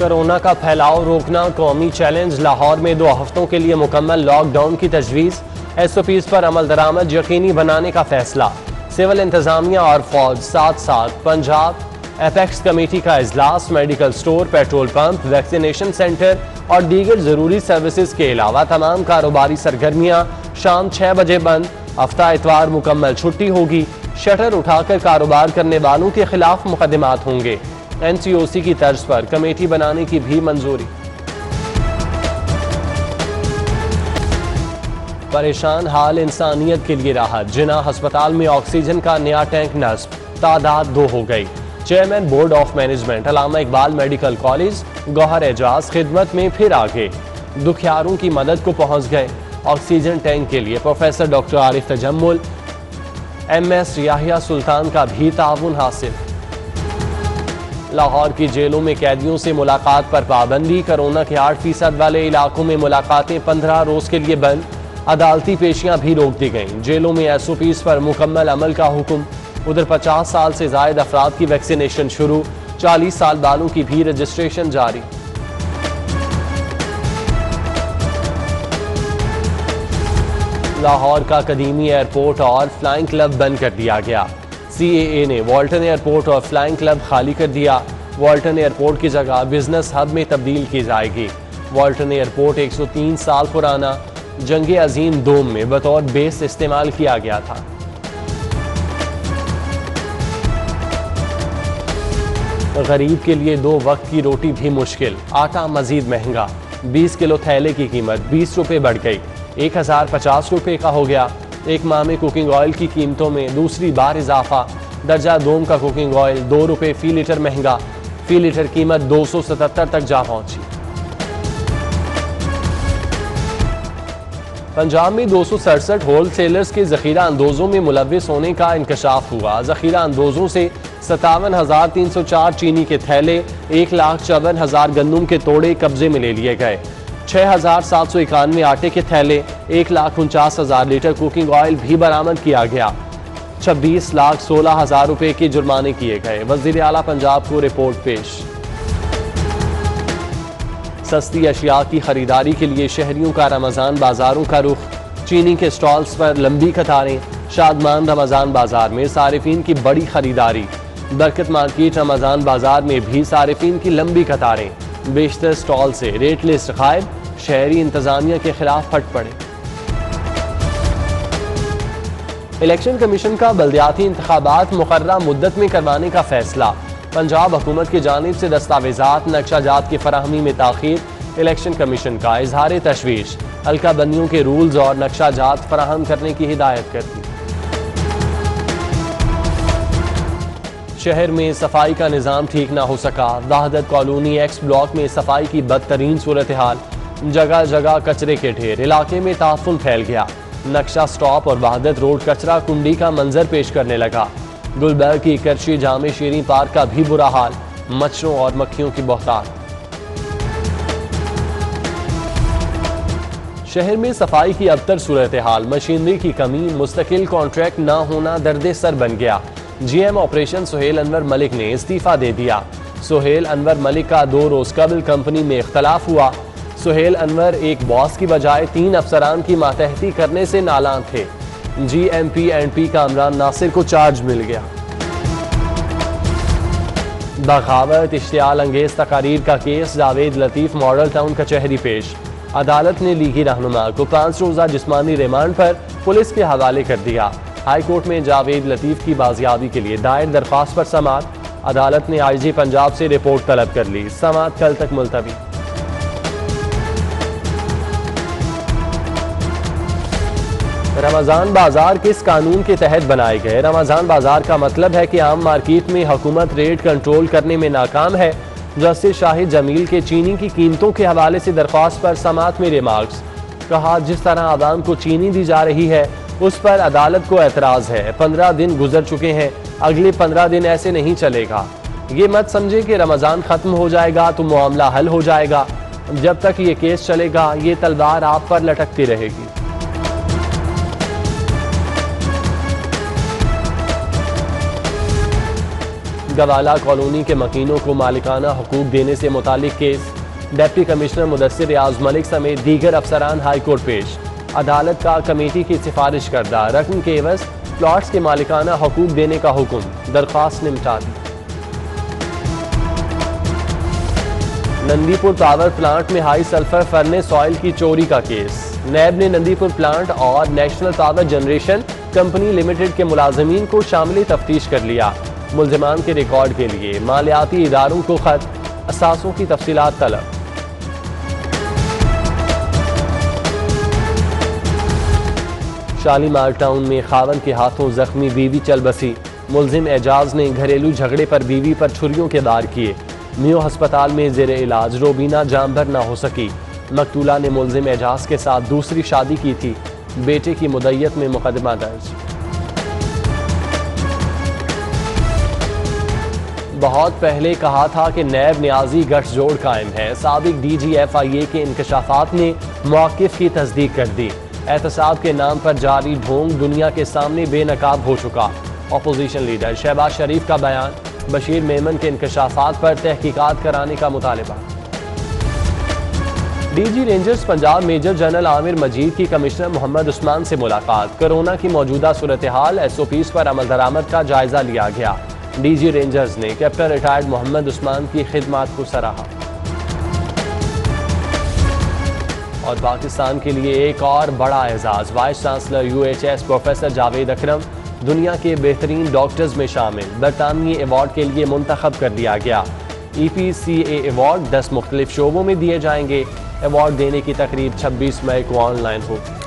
Corona का फैलाव रोकना कौमी चैलेंज। लाहौर में 2 हफ्तों के लिए मुकम्मल लॉकडाउन की तजवीज़। SOPs पर अमल दरामद यकीनी बनाने का फैसला। सिविल इंतजामिया और फौज साथ साथ। पंजाब एपेक्स कमेटी का इजलास। Medical store, petrol pump, vaccination centre और दीगर जरूरी सर्विसेज के अलावा तमाम कारोबारी सरगर्मियां शाम 6 बजे बंद। हफ्ता इतवार मुकम्मल छुट्टी होगी। शटर उठाकर कारोबार करने वालों के खिलाफ मुकदमात होंगे। NCOC की तर्ज पर कमेटी बनाने की भी मंजूरी। परेशान हाल इंसानियत के लिए राहत। जिना अस्पताल में ऑक्सीजन का नया टैंक नस्ब, तादाद 2 हो गई। Chairman board of management Allama Iqbal medical college Gauhar Ejaz खिदमत में फिर आगे। दुखियारों की मदद को पहुंच गए। ऑक्सीजन टैंक के लिए professor doctor Arif Tajammul, MS Yahya Sultan का भी ताउन हासिल। लाहौर की जेलों में कैदियों से मुलाकात पर पाबंदी। कोरोना के 8% वाले इलाकों में मुलाकातें 15 रोज के लिए बंद। अदालती पेशियां भी रोक दी गईं। जेलों में SOPs पर मुकम्मल अमल का हुक्म। उधर 50 साल से जायद अफराद की वैक्सीनेशन शुरू। 40 साल वालों की भी रजिस्ट्रेशन जारी। लाहौर का कदीमी एयरपोर्ट और फ्लाइंग क्लब बंद कर दिया गया। CAA ने वॉल्टन एयरपोर्ट और फ्लाइंग क्लब खाली कर दिया। वॉल्टन एयरपोर्ट की जगह बिजनेस हब में तब्दील की जाएगी। वॉल्टन एयरपोर्ट 103 साल पुराना जंगे अजीम दोम में बतौर बेस इस्तेमाल किया गया था। गरीब के लिए 2 वक्त की रोटी भी मुश्किल। आटा मजीद महंगा। 20 किलो थैले की कीमत 20 रुपए बढ़ गई। 1050 रुपए का हो गया। एक माह में कुकिंग ऑयल की कीमतों में दूसरी बार इजाफा। दर्जा दोम का कुकिंग ऑयल 2 रुपए फी लीटर महंगा। फी लीटर कीमत 277 तक जा पहुंची। पंजाब में 267 होलसेलर्स के जखीरा अंदोजों में मुलविस होने का इंकशाफ हुआ। जखीरा अंदोजों से 57,304 चीनी के थैले, 1,54,000 गंदम के तोड़े कब्जे में ले लिए गए। 6,791 आटे के थैले, 1,49,000 लीटर कुकिंग ऑयल भी बरामद किया गया। 26,16,000 रुपए के जुर्माने किए गए। वजीर आला पंजाब को रिपोर्ट पेश। सस्ती अशिया की खरीदारी के लिए शहरियों का रमजान बाजारों का रुख। चीनी के स्टॉल्स पर लंबी कतारें। शादमान रमजान बाजार में सारिफीन की बड़ी खरीदारी। बरकत मार्केट रमजान बाजार में भी सारिफीन की लंबी कतारें। बेशतर स्टॉल से रेट लिस्ट गायब। शहरी इंतजामिया के खिलाफ फट पड़े। इलेक्शन कमीशन का बल्दियाती इंतखाबात मुकर्ररा मुद्दत में करवाने का फैसला। पंजाब हुकूमत की जानिब से दस्तावेजात नक्शाजात की फराहमी में ताखीर। इलेक्शन कमीशन का इजहार तशवीश। हल्का बंदियों के रूल्स और नक्शाजात फराहम करने की हिदायत कर दी। शहर में सफाई का निज़ाम ठीक ना हो सका। वहादत कॉलोनी X ब्लॉक में सफाई की बदतरीन सूरत हाल। जगह जगह कचरे के ढेर। इलाके में ताफुन फैल गया। नक्शा स्टॉप और वहादत रोड कचरा कुंडी का मंजर पेश करने लगा। गुलबर्ग की करशी जामे शीरी पार्क का भी बुरा हाल। मच्छरों और मक्खियों की बहुतात। शहर में सफाई की अबतर सूरत हाल। मशीनरी की कमी, मुस्तकिल कॉन्ट्रैक्ट न होना दर्द सर बन गया। GM ऑपरेशन सुहेल अनवर मलिक ने इस्तीफा दे दिया। सुहेल अनवर मलिक का 2 रोज कबल कंपनी में इख्तलाफ हुआ। सुहेल अनवर एक बॉस की बजाय 3 अफसरान की मातहती करने से नालान थे। GMP&P का इमरान नासिर को चार्ज मिल गया। बगावत, इश्तियाल अंगेज तकारीर का case. Javed Latif model town कचहरी पेश। अदालत ने लीगी रहनुमा को 5 रोजा जिस्मानी रिमांड पर पुलिस के हवाले कर दिया। हाई कोर्ट में जावेद लतीफ की बाजियाबी के लिए दायर दरख्वास्त पर समाअत। अदालत ने IG पंजाब से रिपोर्ट तलब कर ली। समाअत कल तक मुलतवी। रमजान बाजार किस कानून के तहत बनाए गए? रमजान बाजार का मतलब है कि आम मार्केट में हुकूमत रेट कंट्रोल करने में नाकाम है। जस्टिस शाहिद जमील के चीनी की कीमतों के हवाले से दरख्वास्त पर समाअत में रिमार्क्स। कहा, जिस तरह आवाम को चीनी दी जा रही है उस पर अदालत को एतराज है। 15 दिन गुजर चुके हैं, अगले 15 दिन ऐसे नहीं चलेगा। ये मत समझे कि रमजान खत्म हो जाएगा तो मामला हल हो जाएगा। जब तक ये केस चलेगा ये तलवार आप पर लटकती रहेगी। गवाला कॉलोनी के मकीनों को मालिकाना हुकूक देने से मुतालिक केस। डिप्टी कमिश्नर मुदस्सिर रियाज मलिक समेत दीगर अफसरान हाई कोर्ट पेश। अदालत का कमेटी की सिफारिश करदा रकम के एवज प्लॉट्स के मालिकाना हुकूक देने का हुक्म, दरख्वास्त निपटा दी। नंदीपुर पावर प्लांट में हाई सल्फर फर्नेस ऑयल की चोरी का केस। नैब ने नंदीपुर प्लांट और national power generation company limited के मुलाजमीन को शामिल तफ्तीश कर लिया। मुल्जिमान के रिकॉर्ड के लिए मालियाती इदारों को खत, असासों की तफसीलात तलब। शालीमार टाउन में खावन के हाथों जख्मी बीवी चल बसी। मुल्जिम एजाज ने घरेलू झगड़े पर बीवी पर छुरियों के वार किए। मियो अस्पताल में जेर इलाज, रोबीना जामभर ना हो सकी। मकतूला ने मुल्जिम एजाज के साथ दूसरी शादी की थी। बेटे की मुद्दत में मुकदमा दर्ज। बहुत पहले कहा था कि नैब न्याजी गठजोड़ कायम है। साबिक DGFIA के इंकशाफात ने मौक़िफ़ की तस्दीक कर दी। एहतसाब के नाम पर जारी ढोंग दुनिया के सामने बेनकाब हो चुका। अपोजिशन लीडर शहबाज शरीफ का बयान। बशीर मेमन के इंकशाफात पर तहकीकात कराने का मुतालबा। DG Rangers Punjab major general Amir Majeed की कमिश्नर मोहम्मद उस्मान से मुलाकात। कोरोना की मौजूदा सूरत हाल, SOPs पर अमल दरामद का जायजा लिया गया। DG रेंजर्स ने कैप्टन रिटायर्ड मोहम्मद उस्मान की खिदमात को सराहा। और पाकिस्तान के लिए एक और बड़ा एजाज। Vice chancellor UHS professor Javed Akram दुनिया के बेहतरीन डॉक्टर्स में शामिल। बरतानवी अवार्ड के लिए मुंतखब कर लिया गया। EPCA अवार्ड 10 मुख्तलिफ शोबों में दिए जाएंगे। अवार्ड देने की तकरीब 26 मई को ऑनलाइन होगी।